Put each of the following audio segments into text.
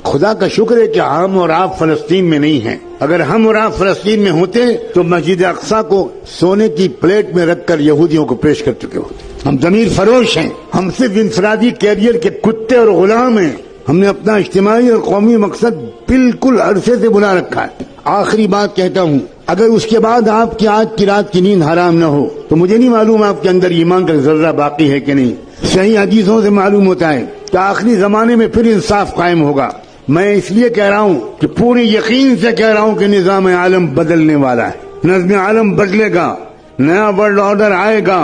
خدا کا شکر ہے کہ ہم اور آپ فلسطین میں نہیں ہیں. اگر ہم اور آپ فلسطین میں ہوتے تو مسجد اقصی کو سونے کی پلیٹ میں رکھ کر یہودیوں کو پیش کر چکے ہوتے. ہم ضمیر فروش ہیں. ہم صرف انفرادی کیریئر کے کتے اور غلام ہیں. ہم نے اپنا اجتماعی اور قومی مقصد بالکل عرصے سے بنا رکھا ہے. آخری بات کہتا ہوں، اگر اس کے بعد آپ کی آج کی رات کی نیند حرام نہ ہو تو مجھے نہیں معلوم آپ کے اندر ایمان کا ذرہ باقی ہے کہ نہیں. صحیح حدیثوں سے معلوم ہوتا ہے کہ آخری زمانے میں پھر انصاف قائم ہوگا. میں اس لیے کہہ رہا ہوں کہ پوری یقین سے کہہ رہا ہوں کہ نظام عالم بدلنے والا ہے. نظم عالم بدلے گا، نیا ورلڈ آرڈر آئے گا،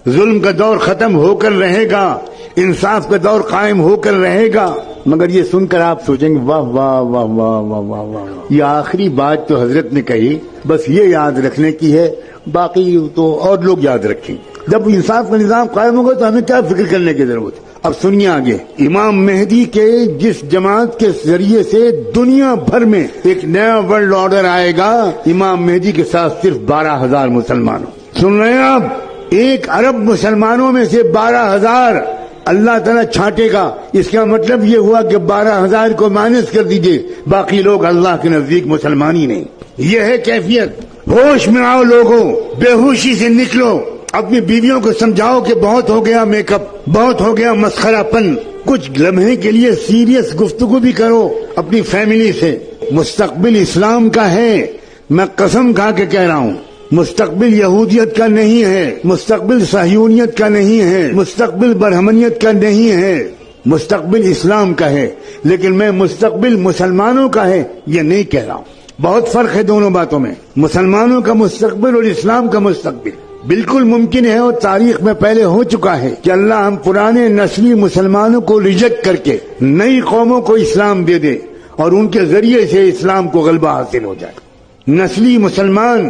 ظلم کا دور ختم ہو کر رہے گا، انصاف کا دور قائم ہو کر رہے گا. مگر یہ سن کر آپ سوچیں گے واہ واہ واہ واہ واہ واہ واہ، یہ آخری بات تو حضرت نے کہی، بس یہ یاد رکھنے کی ہے، باقی تو اور لوگ یاد رکھیں. جب انصاف کا نظام قائم ہوگا تو ہمیں کیا فکر کرنے کی ضرورت ہے. اب سنیے آگے، امام مہدی کے جس جماعت کے ذریعے سے دنیا بھر میں ایک نیا ورلڈ آرڈر آئے گا، امام مہدی کے ساتھ صرف 12,000 مسلمانوں. سن رہے ہیں آپ؟ 1 ارب مسلمانوں میں سے 12,000 اللہ تعالیٰ چھانٹے گا. اس کا مطلب یہ ہوا کہ 12,000 کو مائنس کر دیجئے، باقی لوگ اللہ کے نزدیک مسلمان ہی نہیں. یہ ہے کیفیت. ہوش میں آؤ لوگوں، بے ہوشی سے نکلو. اپنی بیویوں کو سمجھاؤ کہ بہت ہو گیا میک اپ، بہت ہو گیا مسخرہ پن. کچھ لمحے کے لیے سیریس گفتگو بھی کرو اپنی فیملی سے. مستقبل اسلام کا ہے، میں قسم کھا کے کہہ رہا ہوں. مستقبل یہودیت کا نہیں ہے، مستقبل صہیونیت کا نہیں ہے، مستقبل برہمنیت کا نہیں ہے، مستقبل اسلام کا ہے. لیکن میں مستقبل مسلمانوں کا ہے یہ نہیں کہہ رہا ہوں. بہت فرق ہے دونوں باتوں میں. مسلمانوں کا مستقبل اور اسلام کا مستقبل. بالکل ممکن ہے اور تاریخ میں پہلے ہو چکا ہے کہ اللہ ہم پرانے نسلی مسلمانوں کو ریجیکٹ کر کے نئی قوموں کو اسلام دے دے اور ان کے ذریعے سے اسلام کو غلبہ حاصل ہو جائے. نسلی مسلمان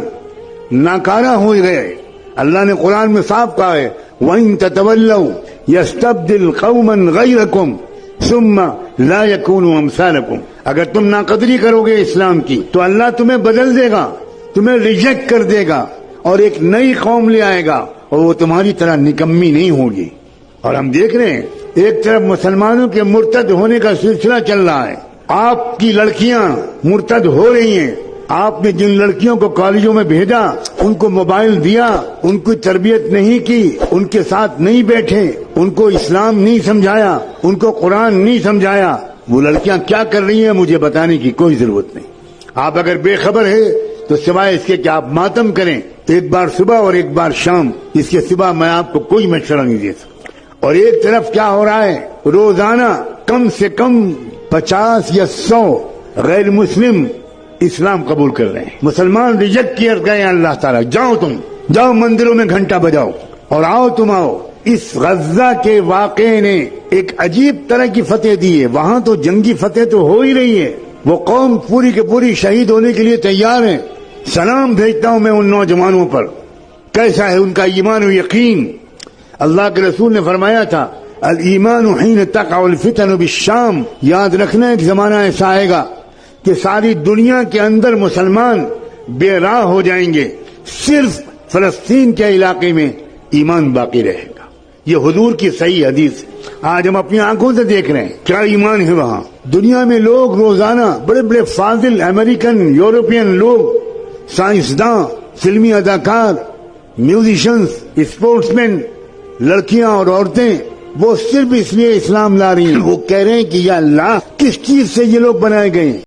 ناکارہ ہو گئے. اللہ نے قرآن میں صاف کہا ہے وَإِن تَتَوَلَّوْا يَسْتَبْدِلْ قَوْمًا غَيْرَكُمْ ثُمَّ لَا يَكُونُوا أَمْثَالَكُمْ. اگر تم ناقدری کرو گے اسلام کی تو اللہ تمہیں بدل دے گا، تمہیں ریجیکٹ کر دے گا اور ایک نئی قوم لے آئے گا اور وہ تمہاری طرح نکمی نہیں ہوگی. اور ہم دیکھ رہے ہیں ایک طرف مسلمانوں کے مرتد ہونے کا سلسلہ چل رہا ہے. آپ کی لڑکیاں مرتد ہو رہی ہیں. آپ نے جن لڑکیوں کو کالجوں میں بھیجا، ان کو موبائل دیا، ان کی تربیت نہیں کی، ان کے ساتھ نہیں بیٹھے، ان کو اسلام نہیں سمجھایا، ان کو قرآن نہیں سمجھایا، وہ لڑکیاں کیا کر رہی ہیں مجھے بتانے کی کوئی ضرورت نہیں. آپ اگر بے خبر ہے تو سوائے اس کے کہ آپ ماتم کریں، ایک بار صبح اور ایک بار شام، اس کے سوا میں آپ کو کوئی مشورہ نہیں دے سکتا. اور ایک طرف کیا ہو رہا ہے، روزانہ کم سے کم 50 یا 100 غیر مسلم اسلام قبول کر رہے ہیں. مسلمان ریجیکٹ کیے گئے اللہ تعالیٰ. جاؤ تم، جاؤ مندروں میں گھنٹہ بجاؤ اور آؤ تم آؤ. اس غزہ کے واقعے نے ایک عجیب طرح کی فتح دی ہے. وہاں تو جنگی فتح تو ہو ہی رہی ہے، وہ قوم پوری کے پوری شہید ہونے کے لیے تیار ہے. سلام بھیجتا ہوں میں ان نوجوانوں پر، کیسا ہے ان کا ایمان و یقین. اللہ کے رسول نے فرمایا تھا الایمان حین تقع الفتن بالشام. یاد رکھنا ایک زمانہ ایسا آئے گا کہ ساری دنیا کے اندر مسلمان بے راہ ہو جائیں گے، صرف فلسطین کے علاقے میں ایمان باقی رہے گا. یہ حضور کی صحیح حدیث ہے. آج ہم اپنی آنکھوں سے دیکھ رہے ہیں کیا ایمان ہے وہاں. دنیا میں لوگ روزانہ بڑے بڑے فاضل امریکن، یورپین لوگ، سائنسداں، فلمی اداکار، میوزیشنز، اسپورٹس مین، لڑکیاں اور عورتیں، وہ صرف اس لیے اسلام لا رہی ہیں. وہ کہہ رہے ہیں کہ یا اللہ کس چیز سے یہ لوگ بنائے گئے ہیں.